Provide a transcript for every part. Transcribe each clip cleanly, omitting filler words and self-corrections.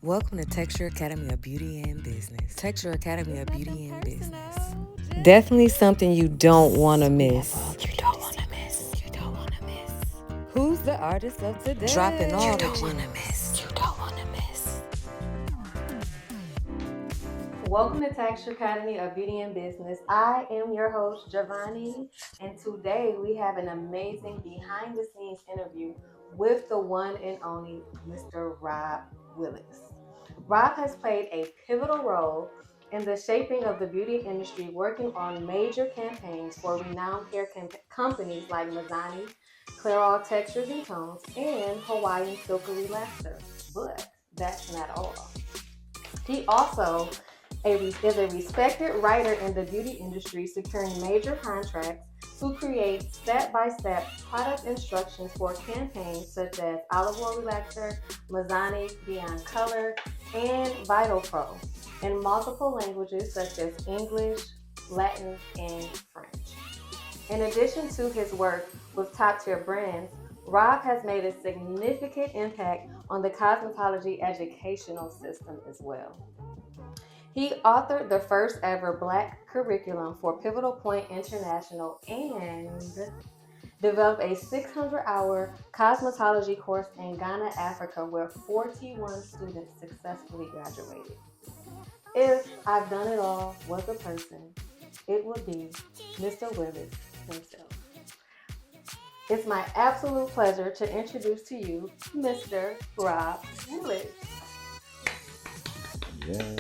Welcome to Texture Academy of Beauty and Business. Texture Academy of Beauty and Business. Definitely something you don't want to miss. You don't want to miss. You don't want to miss. Who's the artist of today? Dropping all the gems. You don't want to miss. You don't want to miss. Welcome to Texture Academy of Beauty and Business. I am your host, Giovanni, and today we have an amazing behind-the-scenes interview with the one and only Mr. Rob Willis. Rob has played a pivotal role in the shaping of the beauty industry, working on major campaigns for renowned hair companies like Mazzani, Clairol Textures and Tones, and Hawaiian Silky Relaxer. But that's not all. He also is a respected writer in the beauty industry, securing major contracts to create step-by-step product instructions for campaigns such as Olive Oil Relaxer, Mazzani Beyond Color, and Vital Pro in multiple languages such as English, Latin, and French. In addition to his work with top-tier brands, Rob has made a significant impact on the cosmetology educational system as well. He authored the first ever Black curriculum for Pivotal Point International and developed a 600-hour cosmetology course in Ghana, Africa, where 41 students successfully graduated. If I've done it all was a person, it would be Mr. Willis himself. It's my absolute pleasure to introduce to you Mr. Rob Willis. Yeah.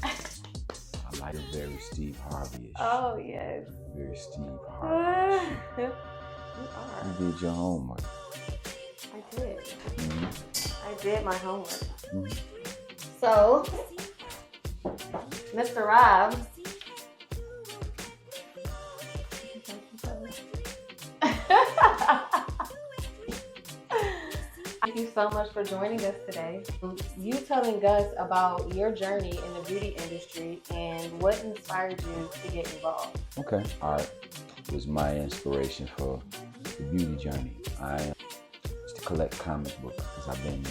I like it very Steve Harvey-ish. Oh, yes. Very Steve Harvey. You You are. did your homework. I did. Mm-hmm. I did my homework. Mm-hmm. So, Mr. Rob. Thank you so much for joining us today. You telling us about your journey in the beauty industry and what inspired you to get involved. Okay. Art was my inspiration for the beauty journey. I used to collect comic books because I've been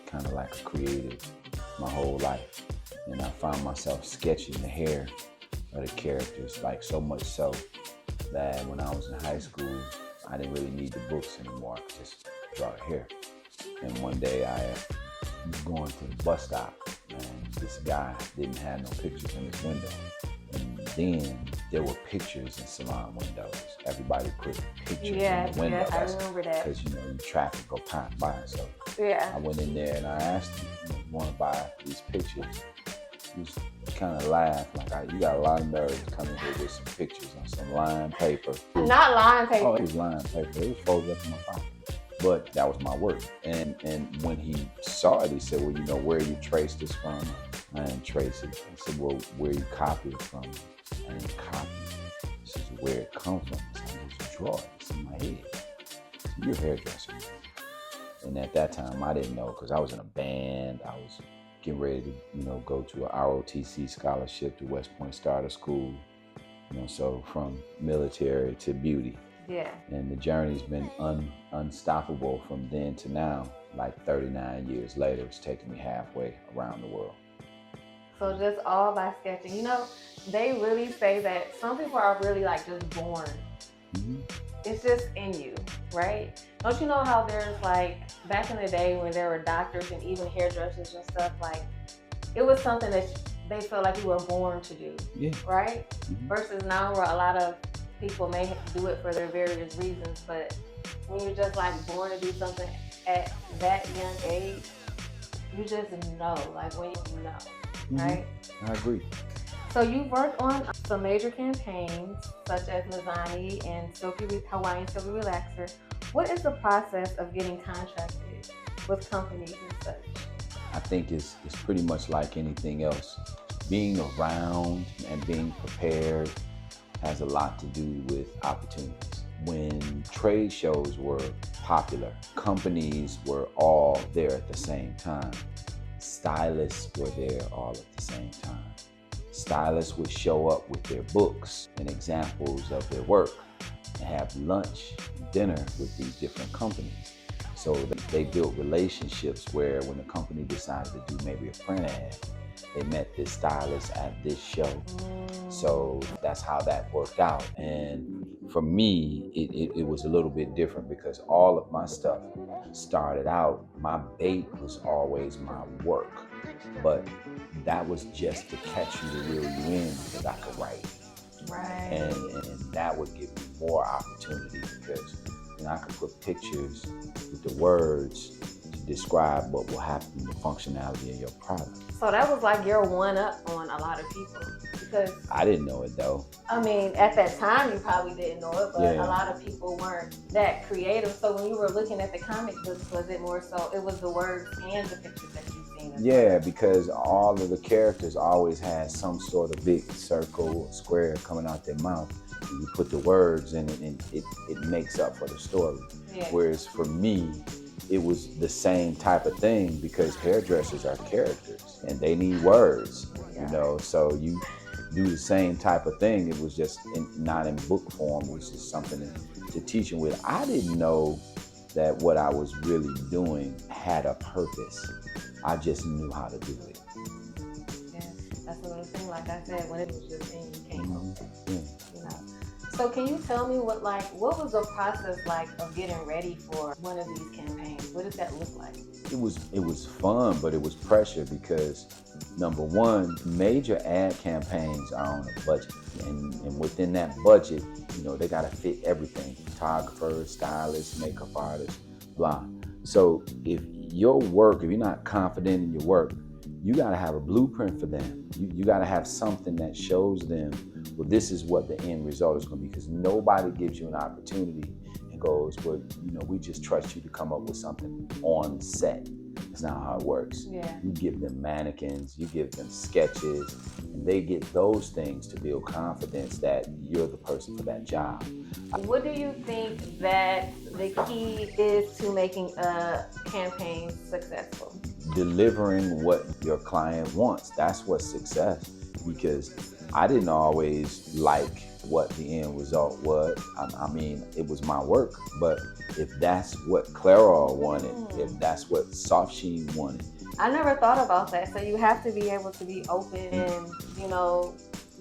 kind of like a creative my whole life. And I found myself sketching the hair of the characters, like so much so that when I was in high school, I didn't really need the books anymore. I could just draw the hair. And one day I was going to the bus stop and this guy didn't have no pictures in his window. And then there were pictures in salon windows. Everybody put pictures in the window. Yeah, I remember that. Because, traffic go by. So Yeah. I went in there and I asked him, you want to buy these pictures? He was kind of laughed, like, you got a lot of nerve to come in here with some pictures on some lined paper. Not line paper. Oh, it was lined paper. It was folded up in my pocket. But that was my work. And when he saw it, he said, well, where you trace this from? I didn't trace it. I said, well, where you copy it from? I didn't copy it. This is where it comes from. So I just draw it. It's in my head. So you're a hairdresser. And at that time, I didn't know because I was in a band. I was getting ready to, go to an ROTC scholarship to West Point Starter School. So from military to beauty. Yeah. And the journey's been unstoppable from then to now. Like 39 years later, it's taken me halfway around the world. So just all by sketching. They really say that some people are really like just born. Mm-hmm. It's just in you, right? Don't you know how there's like back in the day when there were doctors and even hairdressers and stuff, like it was something that they felt like you were born to do, Yeah. right? Mm-hmm. Versus now where a lot of people may do it for their various reasons, but when you're just like born to do something at that young age, you just know, like when you know, Mm-hmm. right? I agree. So you've worked on some major campaigns such as Mazzani and Hawaiian Silky Relaxer. What is the process of getting contracted with companies and such? I think it's pretty much like anything else. Being around and being prepared has a lot to do with opportunities. When trade shows were popular, companies were all there at the same time. Stylists were there all at the same time. Stylists would show up with their books and examples of their work and have lunch, dinner with these different companies. So they built relationships where when the company decided to do maybe a print ad, they met this stylist at this show. So that's how that worked out. And for me, it was a little bit different because all of my stuff started out, my bait was always my work. But that was just to catch you to reel you in because I could write. Right. And that would give me more opportunity because I could put pictures with the words to describe what will happen in the functionality of your product. So that was like your one-up on a lot of people because I didn't know it though. I mean, at that time you probably didn't know it, but Yeah. a lot of people weren't that creative. So when you were looking at the comic books, was it more so it was the words and the pictures that you've seen? Yeah, because all of the characters always had some sort of big circle, square coming out their mouth. And you put the words in it and it makes up for the story. Yeah. Whereas for me, it was the same type of thing because hairdressers are characters and they need words, so you do the same type of thing. It was just not in book form. It was just something to teach them with. I didn't know that what I was really doing had a purpose. I just knew how to do it. Yeah, that's another thing. Like I said, when it was just in, you came up with it. Yeah. So can you tell me what was the process like of getting ready for one of these campaigns? What did that look like? It was fun, but it was pressure because number one, major ad campaigns are on a budget. And within that budget, they gotta fit everything. Photographers, stylists, makeup artists, blah. So if you're not confident in your work, you gotta have a blueprint for them. You gotta have something that shows them, well, this is what the end result is gonna be, because nobody gives you an opportunity and goes, well, we just trust you to come up with something on set. That's not how it works. Yeah. You give them mannequins, you give them sketches, and they get those things to build confidence that you're the person for that job. What do you think that the key is to making a campaign successful? Delivering what your client wants. That's what's success. Because I didn't always like what the end result was. I mean, it was my work, but if that's what Clara wanted, if that's what Soft Sheen wanted. I never thought about that. So you have to be able to be open and,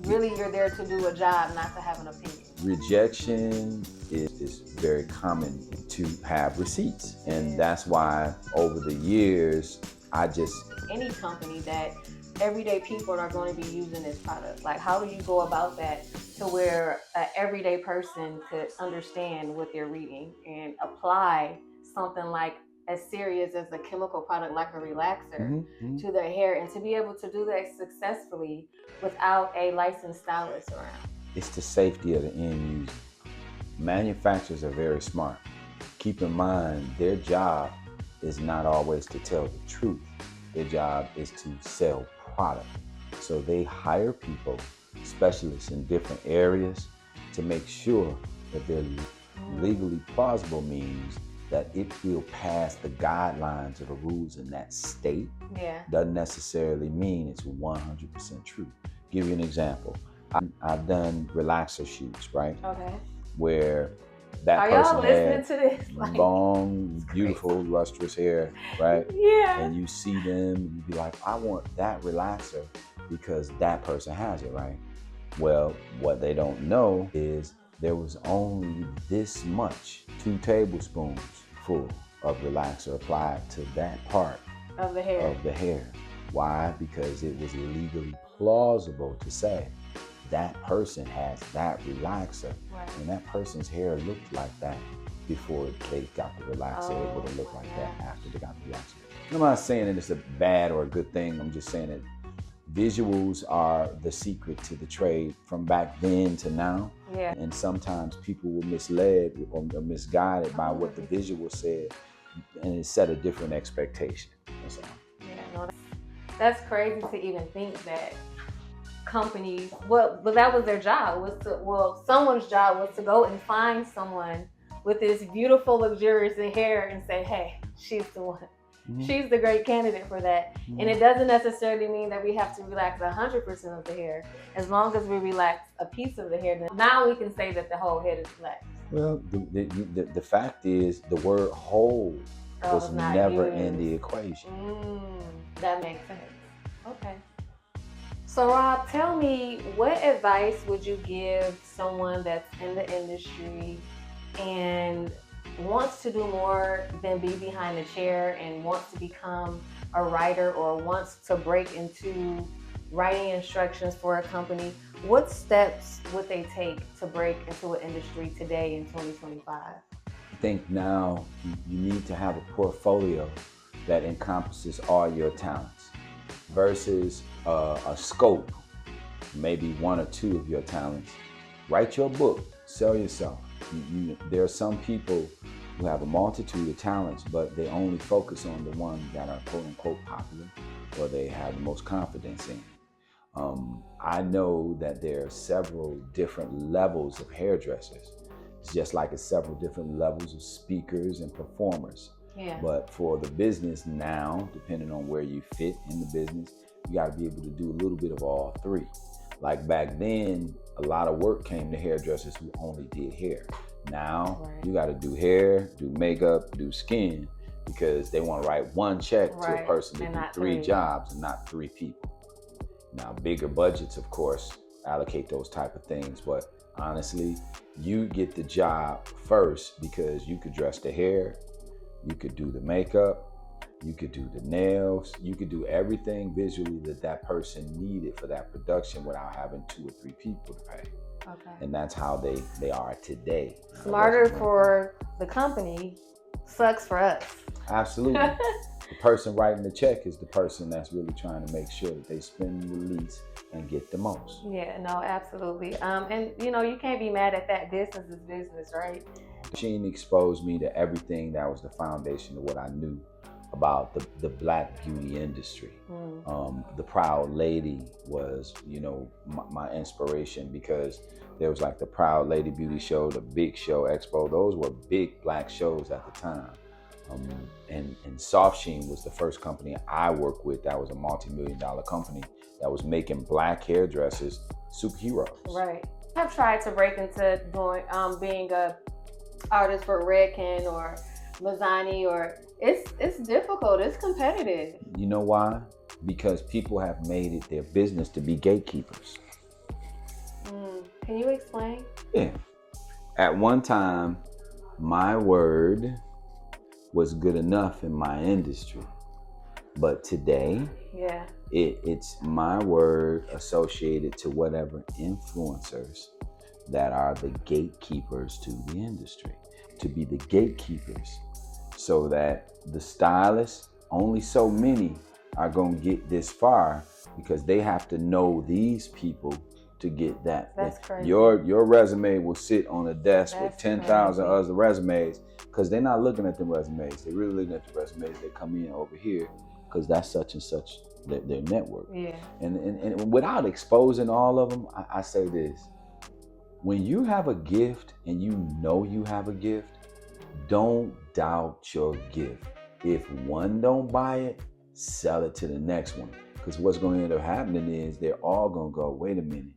really you're there to do a job, not to have an opinion. Rejection is very common to have receipts. And that's why over the years, any company that everyday people are going to be using this product. Like, how do you go about that to where an everyday person could understand what they're reading and apply something like as serious as a chemical product like a relaxer to their hair, and to be able to do that successfully without a licensed stylist around? It's the safety of the end user. Manufacturers are very smart. Keep in mind, their job is not always to tell the truth. Their job is to sell product. So they hire people, specialists in different areas, to make sure that they're legally plausible, means that it will pass the guidelines of the rules in that state. Yeah. Doesn't necessarily mean it's 100% true. Give you an example. I've done relaxer shoots, right? Okay. Where that Are person y'all listening had to this? long, beautiful, lustrous hair, right? Yeah. And you see them, and you be like, I want that relaxer because that person has it, right? Well, what they don't know is there was only this much, 2 tablespoons full of relaxer applied to that part of the hair. Why? Because it was legally plausible to say that person has that relaxer, right, and that person's hair looked like that before they got the relaxer. It would have looked like that after they got the relaxer. I'm not saying that it's a bad or a good thing. I'm just saying that visuals are the secret to the trade from back then to now. Yeah. And sometimes people were misled or misguided by what the visual said, and it set a different expectation. That's all. Yeah, no, that's crazy to even think that companies, but that was their job, someone's job was to go and find someone with this beautiful, luxurious hair and say, hey, she's the one. Mm-hmm. She's the great candidate for that. Mm-hmm. And it doesn't necessarily mean that we have to relax 100% of the hair. As long as we relax a piece of the hair, then now we can say that the whole head is relaxed. Well, the fact is, the word whole was not never used. in the equation. That makes sense. Okay. So Rob, tell me, what advice would you give someone that's in the industry and wants to do more than be behind the chair and wants to become a writer or wants to break into writing instructions for a company? What steps would they take to break into an industry today in 2025? I think now you need to have a portfolio that encompasses all your talents versus a scope, maybe one or two of your talents. Write your book, sell yourself. There are some people who have a multitude of talents, but they only focus on the ones that are quote unquote popular or they have the most confidence in. I know that there are several different levels of hairdressers. It's just like it's several different levels of speakers and performers. Yeah. But for the business now, depending on where you fit in the business, you got to be able to do a little bit of all three. Like back then, a lot of work came to hairdressers who only did hair. Now you got to do hair, do makeup, do skin, because they want to write one check to a person to do three jobs and not three people. Now, bigger budgets, of course, allocate those type of things, but honestly, you get the job first because you could dress the hair, you could do the makeup, you could do the nails, you could do everything visually that person needed for that production without having 2 or 3 people to pay. Okay. And that's how they are today. Smarter for the company, sucks for us. Absolutely. The person writing the check is the person that's really trying to make sure that they spend the least and get the most. Yeah, no, absolutely. And you can't be mad at that. Business is business, right? Sheen exposed me to everything that was the foundation of what I knew about the Black beauty industry. The Proud Lady was, my inspiration, because there was like the Proud Lady Beauty Show, the Big Show Expo. Those were big Black shows at the time. And Soft Sheen was the first company I worked with that was a multi-million-dollar company that was making Black hairdressers superheroes. Right. I've tried to break into doing being a artist for Redken or Mazzani, or it's difficult. It's competitive. You know why? Because people have made it their business to be gatekeepers. Can you explain? Yeah. At one time, my word was good enough in my industry, but today, it's my word associated to whatever influencers that are the gatekeepers to the industry, to be the gatekeepers, so that the stylists, only so many are going to get this far because they have to know these people to get that. That's crazy. Your resume will sit on a desk with 10,000 other resumes, because they're not looking at the resumes. They're really looking at the resumes that come in over here, because that's such and such their network. Yeah. And without exposing all of them, I say this. When you have a gift and you know you have a gift, don't doubt your gift. If one don't buy it, sell it to the next one. Because what's going to end up happening is they're all going to go, wait a minute.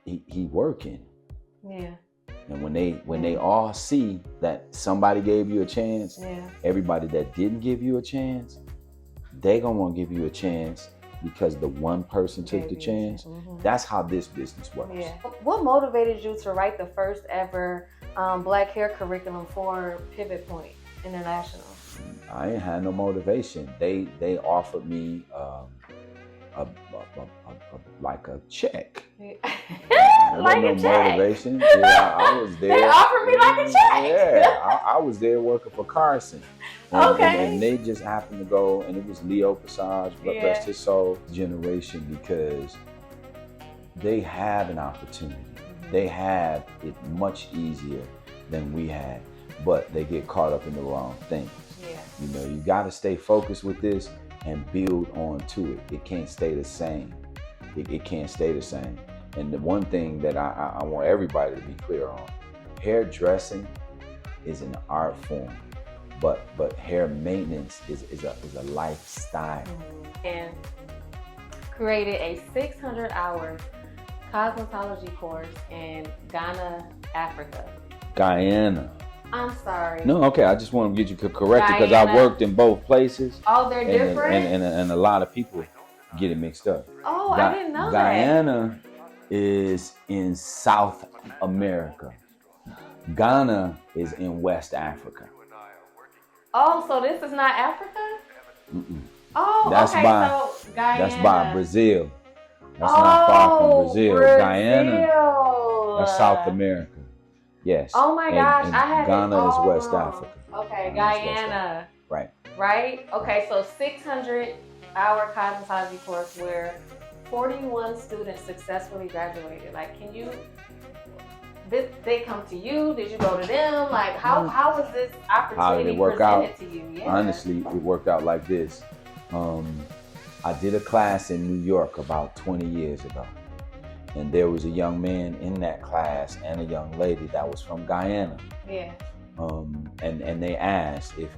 He working. Yeah. And when they all see that somebody gave you a chance, everybody that didn't give you a chance, they gonna want to give you a chance because the one person took the chance. That's how this business works. Yeah. What motivated you to write the first ever Black hair curriculum for Pivot Point International? I ain't had no motivation. They offered me like a check. Like a check. Motivation. Yeah, I was there. They offered me like a check. Yeah, I was there working for Carson. And they just happened to go, and it was Leo Passage, rest his soul, generation, because they have an opportunity. They have it much easier than we had, but they get caught up in the wrong things. Yeah. You got to stay focused with this and build on to it. It can't stay the same. It can't stay the same. And the one thing that I want everybody to be clear on, hairdressing is an art form, but hair maintenance is a lifestyle. And created a 600-hour cosmetology course in Ghana, Africa. Guyana. I'm sorry. No, okay. I just want to get you corrected because I worked in both places. Oh, they're different? And a lot of people get it mixed up. Oh, I didn't know Guyana is in South America. Ghana is in West Africa. Oh, so this is not Africa? Mm-mm. Oh, that's okay. So Guyana. That's by Brazil. That's not far from Brazil. Guyana, that's South America. Yes. Oh my gosh, and I had Ghana is West wrong. Africa. Okay, Guyana. Right. Right? Okay, so 600-hour cosmetology course where 41 students successfully graduated. Like, can you? Did they come to you? Did you go to them? Like, how was this opportunity presented to you? Yeah. Honestly, it worked out like this. I did a class in New York about 20 years ago. And there was a young man in that class and a young lady that was from Guyana. Yeah. And they asked if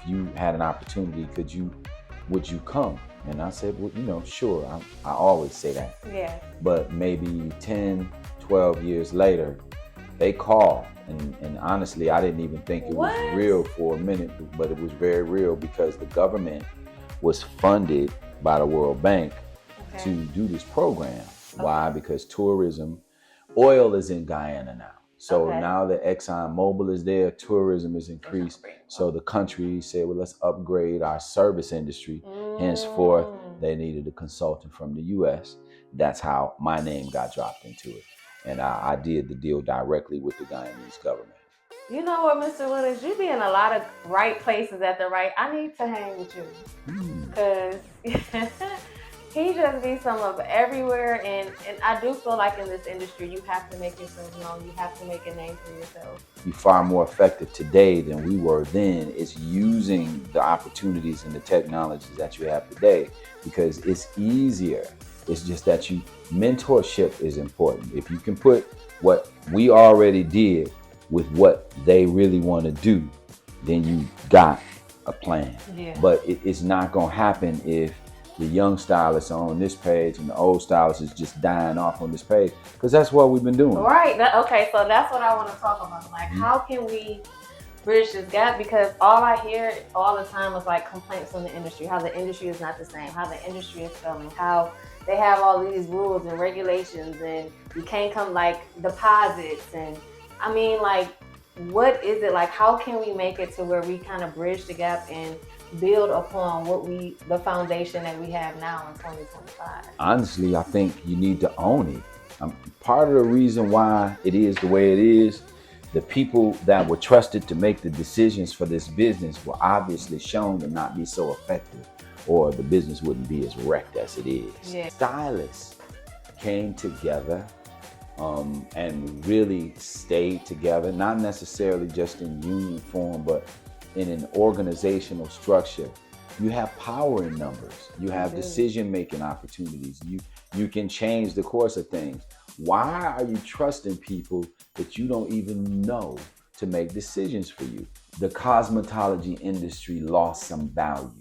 you had an opportunity, would you come? And I said, well, sure. I always say that. Yeah. But maybe 10, 12 years later, they called. And honestly, I didn't even think it was real for a minute, but it was very real because the government was funded by the World Bank to do this program. Why? Because oil is in Guyana now. So now that ExxonMobil is there, tourism is increased. So the country said, well, let's upgrade our service industry. Henceforth, they needed a consultant from the U.S. That's how my name got dropped into it. And I did the deal directly with the Guyanese government. You know what, Mr. Willis? You be in a lot of right places at the right. I need to hang with you. Because he just be some of everywhere. And I do feel like in this industry, you have to make yourself known. You have to make a name for yourself. You're far more effective today than we were then. It's using the opportunities and the technologies that you have today because it's easier. It's just that mentorship is important. If you can put what we already did with what they really want to do, then you got a plan. Yeah. But it's not going to happen if the young stylists are on this page and the old stylists is just dying off on this page, because that's what we've been doing. Right. Okay, so that's what I want to talk about. Like, how can we bridge this gap? Because all I hear all the time is like complaints on the industry, how the industry is not the same, how the industry is failing, how they have all these rules and regulations and you can't come like deposits. And I mean, like, what is it like? How can we make it to where we kind of bridge the gap and build upon the foundation that we have now in 2025? Honestly, I think you need to own it. Part of the reason why it is the way it is, the people that were trusted to make the decisions for this business were obviously shown to not be so effective, or the business wouldn't be as wrecked as it is. Yeah. Stylists came together and really stayed together, not necessarily just in union form, but in an organizational structure. You have power in numbers. You have decision-making opportunities. You can change the course of things. Why are you trusting people that you don't even know to make decisions for you? The cosmetology industry lost some value.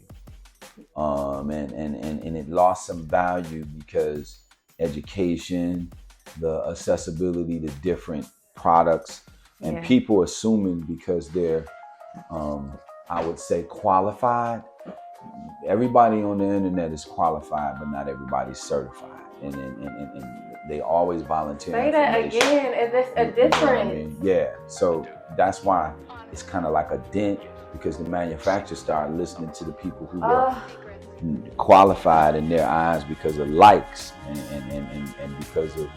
And it lost some value because education, the accessibility to different products, and people assuming because they're, I would say, qualified. Everybody on the internet is qualified, but not everybody's certified. And they always volunteer. Say that again. Is this a difference? You know what I mean? Yeah. So that's why it's kind of like a dent, because the manufacturers started listening to the people who were qualified in their eyes because of likes and because of,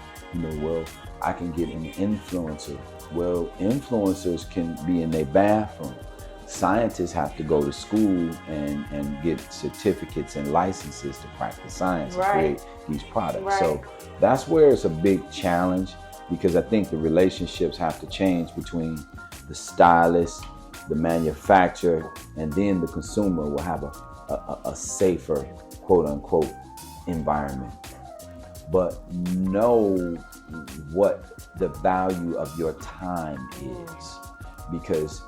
well, I can get an influencer. Well, influencers can be in their bathroom. Scientists have to go to school and get certificates and licenses to practice science and create these products. So that's where it's a big challenge, because I think the relationships have to change between the stylist, the manufacturer, and then the consumer will have a safer, quote unquote, environment. But know what the value of your time is, because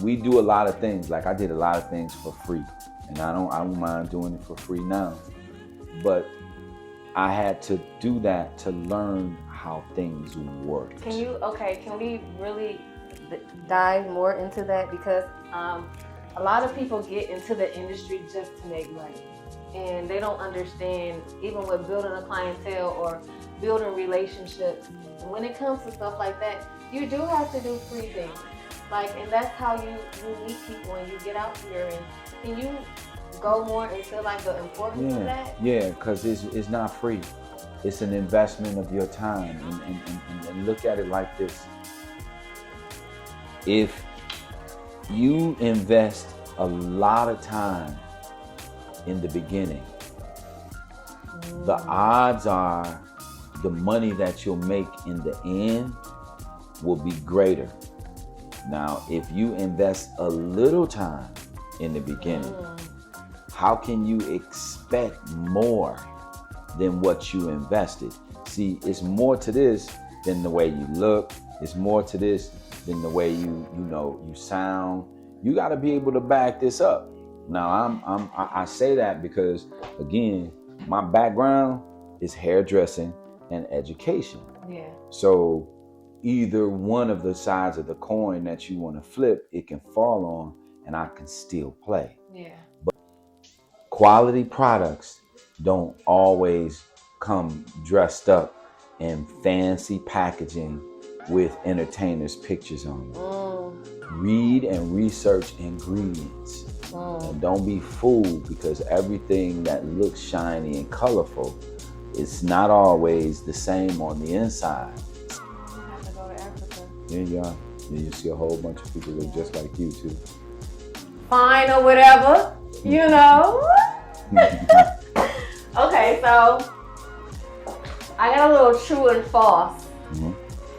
we do a lot of things. Like, I did a lot of things for free, and I don't mind doing it for free now. But I had to do that to learn how things work. Can we really dive more into that because a lot of people get into the industry just to make money, and they don't understand even with building a clientele or building relationships. When it comes to stuff like that, you do have to do free things. And that's how you meet people and you get out here. And can you go more into the importance of that? Yeah, because it's not free. It's an investment of your time. And look at it like this. If you invest a lot of time in the beginning, the odds are the money that you'll make in the end will be greater. Now, if you invest a little time in the beginning, how can you expect more than what you invested? See, it's more to this than the way you look. It's more to this than the way you sound. You got to be able to back this up. Now, I say that because, again, my background is hairdressing and education. Yeah. So either one of the sides of the coin that you want to flip, it can fall on, and I can still play. Yeah. But quality products don't always come dressed up in fancy packaging with entertainers' pictures on them. Read and research ingredients. And don't be fooled, because everything that looks shiny and colorful is not always the same on the inside. You have to go to Africa. There you are. Then you see a whole bunch of people look just like you too. Fine or whatever, you know. Okay, so I got a little true and false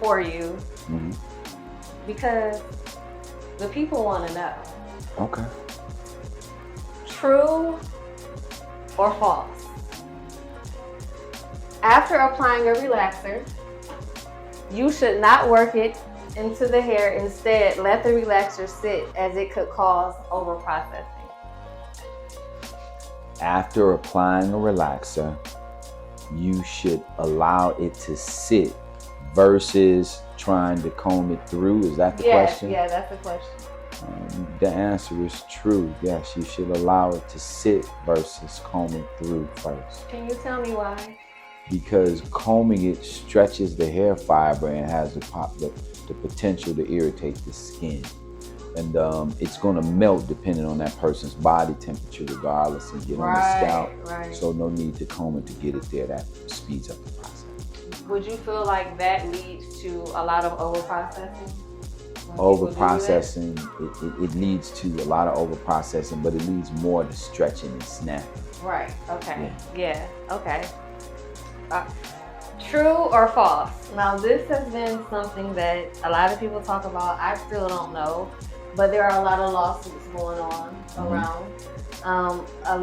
for you because the people want to know. Okay. True or false? After applying a relaxer, you should not work it into the hair. Instead, let the relaxer sit, as it could cause overprocessing. After applying a relaxer, you should allow it to sit versus trying to comb it through. Is that the question? Yeah, that's the question. The answer is true. Yes, you should allow it to sit versus combing through first. Can you tell me why? Because combing it stretches the hair fiber and has the potential to irritate the skin. And it's going to melt depending on that person's body temperature regardless, and get on the scalp. Right. So no need to comb it to get it there. That speeds up the process. Would you feel like that leads to a lot of overprocessing? Overprocessing, it leads to a lot of overprocessing, but it leads more to stretching and snapping. Right, okay. Yeah, okay. True or false? Now, this has been something that a lot of people talk about. I still don't know, but there are a lot of lawsuits going on around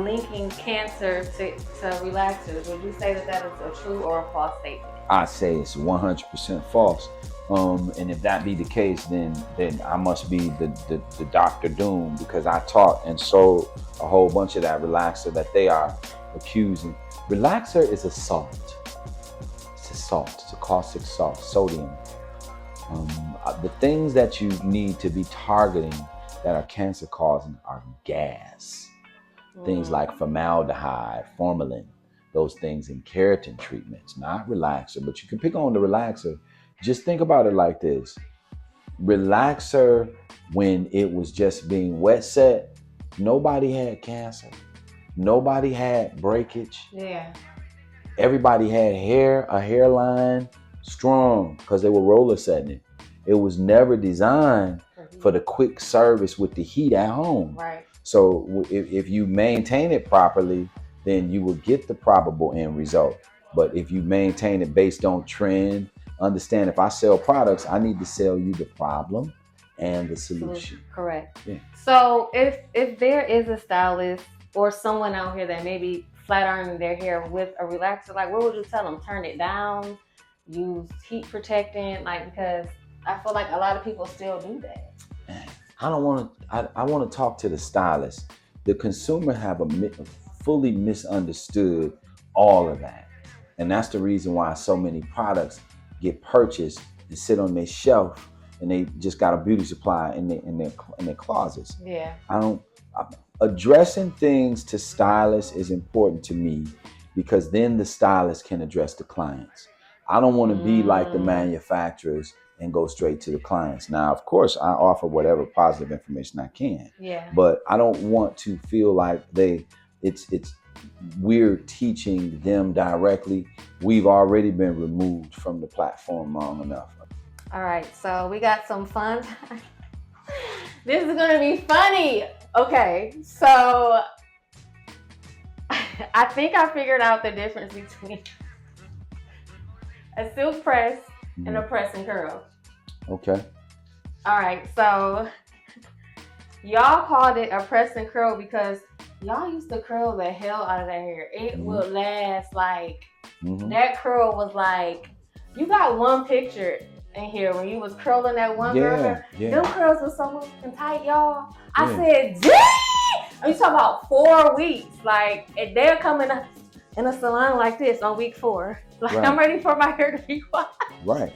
linking cancer to relaxers. Would you say that is a true or a false statement? I say it's 100% false. And if that be the case, then I must be the Dr. Doom, because I taught and sold a whole bunch of that relaxer that they are accusing. Relaxer is a salt. It's a salt. It's a caustic salt, sodium. The things that you need to be targeting that are cancer causing are gas. Things like formaldehyde, formalin, those things in keratin treatments, not relaxer. But you can pick on the relaxer. Just think about it like this. Relaxer, when it was just being wet set, nobody had cancer. Nobody had breakage. Yeah. Everybody had a hairline strong, because they were roller setting it. It was never designed for the quick service with the heat at home. Right. So if you maintain it properly, then you will get the probable end result. But if you maintain it based on trend, understand, if I sell products, I need to sell you the problem and the solution. Correct. Yeah. So if there is a stylist or someone out here that may be flat ironing their hair with a relaxer, like, what would you tell them? Turn it down, use heat protectant, because I feel like a lot of people still do that. I want to talk to the stylist. The consumer have fully misunderstood all of that. And that's the reason why so many products get purchased and sit on their shelf and they just got a beauty supply in their closets. Yeah. Addressing things to stylists is important to me because then the stylist can address the clients. I don't want to be like the manufacturers and go straight to the clients. Now, of course, I offer whatever positive information I can. Yeah. But I don't want to feel like we're teaching them directly. We've already been removed from the platform long enough. All right, so we got some fun. This is gonna be funny. Okay, so I think I figured out the difference between a silk press and a press and curl. Okay. All right, so y'all called it a press and curl because y'all used to curl the hell out of that hair. It would last like, that curl was like, you got one picture in here when you was curling that one girl. Them curls were so fucking tight, y'all. I said, dang! You talking about 4 weeks. Like, and they're coming up in a salon like this on week 4. Like, I'm ready for my hair to be washed. Right.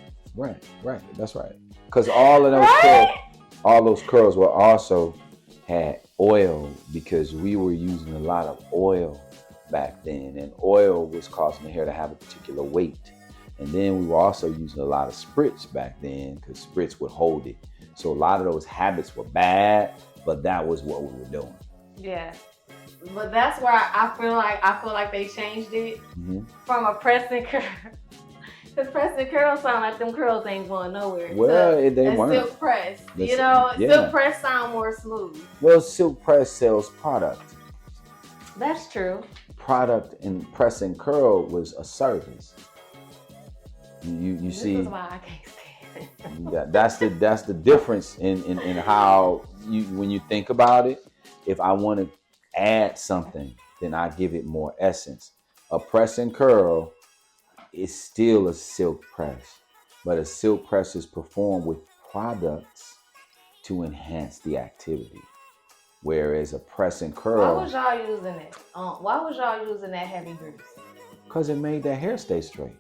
That's right. Because all of those curls were also had oil because we were using a lot of oil back then, and oil was causing the hair to have a particular weight. And then we were also using a lot of spritz back then because spritz would hold it. So a lot of those habits were bad, but that was what we were doing. Yeah. But that's where I feel like they changed it from a press and curl. Because press and curl sound like them curls ain't going nowhere. Well, they weren't. Silk press. Silk press sound more smooth. Well, silk press sells product. That's true. Product and press and curl was a service. You see. This is why I can't stand it. That's the difference in how when you think about it. If I want to add something, then I give it more essence. A press and curl is still a silk press, but a silk press is performed with products to enhance the activity. Whereas a press and curl. Why was y'all using it? Why was y'all using that heavy grease? Because it made that hair stay straight.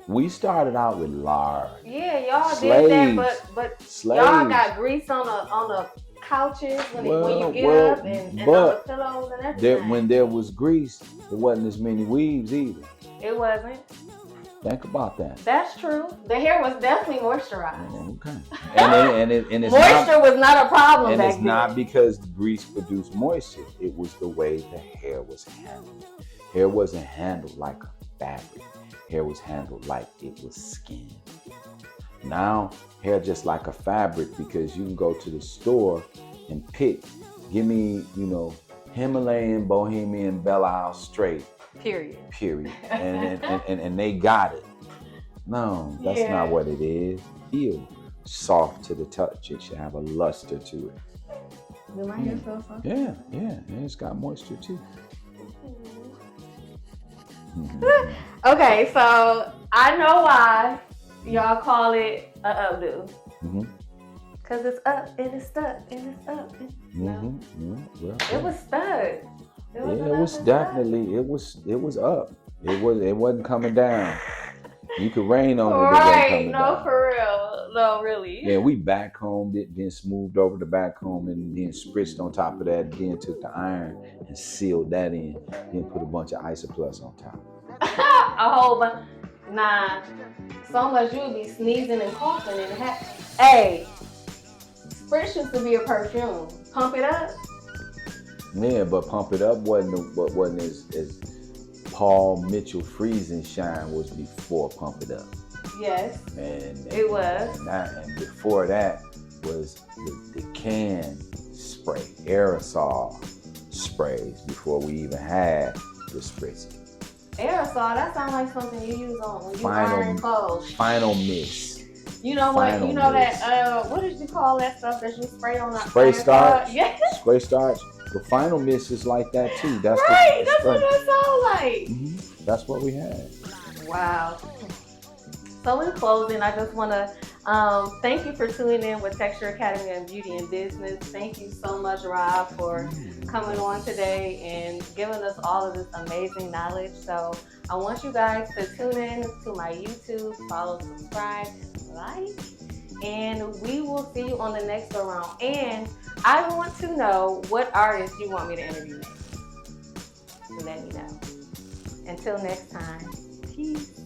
We started out with lard. Yeah, y'all did that, but y'all got grease on the couches when you get up and on the pillows and everything. When there was grease, there wasn't as many weaves either. It wasn't. Think about that. That's true. The hair was definitely moisturized. Okay. And it's moisture was not a problem and back it's then. not because the grease produced moisture. It was the way the hair was handled. Hair wasn't handled like a fabric. Hair was handled like it was skin. Now, hair just like a fabric because you can go to the store and pick, give me, Himalayan, Bohemian, Bella House straight. Period. And they got it. No, that's not what it is. Feel soft to the touch. It should have a luster to it. Do my hair feel soft? Yeah. And it's got moisture too. Okay, so I know why y'all call it a updo. Cause it's up and it's stuck and it's up. Well, it was stuck. It was definitely it was up. It wasn't coming down. You could rain on it. Right? No, for real. No, really. Yeah, we backcombed it, then smoothed over the backcomb, and then spritzed on top of that. Then took the iron and sealed that in. Then put a bunch of Isoplus on top. A whole bunch. Nah, so much you would be sneezing and coughing and hey, spritz used to be a perfume. Pump it up. Yeah, but Pump It Up wasn't as Paul Mitchell Freeze and Shine was before Pump It Up. Yes, and it was. And before that was the can spray, aerosol sprays before we even had the spritzing. Aerosol, that sounds like something you use on when you iron clothes. Final Mist. You know what? You know that, what did you call that stuff that you spray on that? Spray starch? Yeah. Spray starch. The Final Mist is like that too. That's right, that's what that sounds like. Mm-hmm. That's what we had. Wow. So in closing, I just want to thank you for tuning in with Texture Academy and Beauty and Business. Thank you so much, Rob, for coming on today and giving us all of this amazing knowledge. So I want you guys to tune in to my YouTube, follow, subscribe, like, And we will see you on the next go round. And I want to know what artists you want me to interview next. So let me know. Until next time, peace.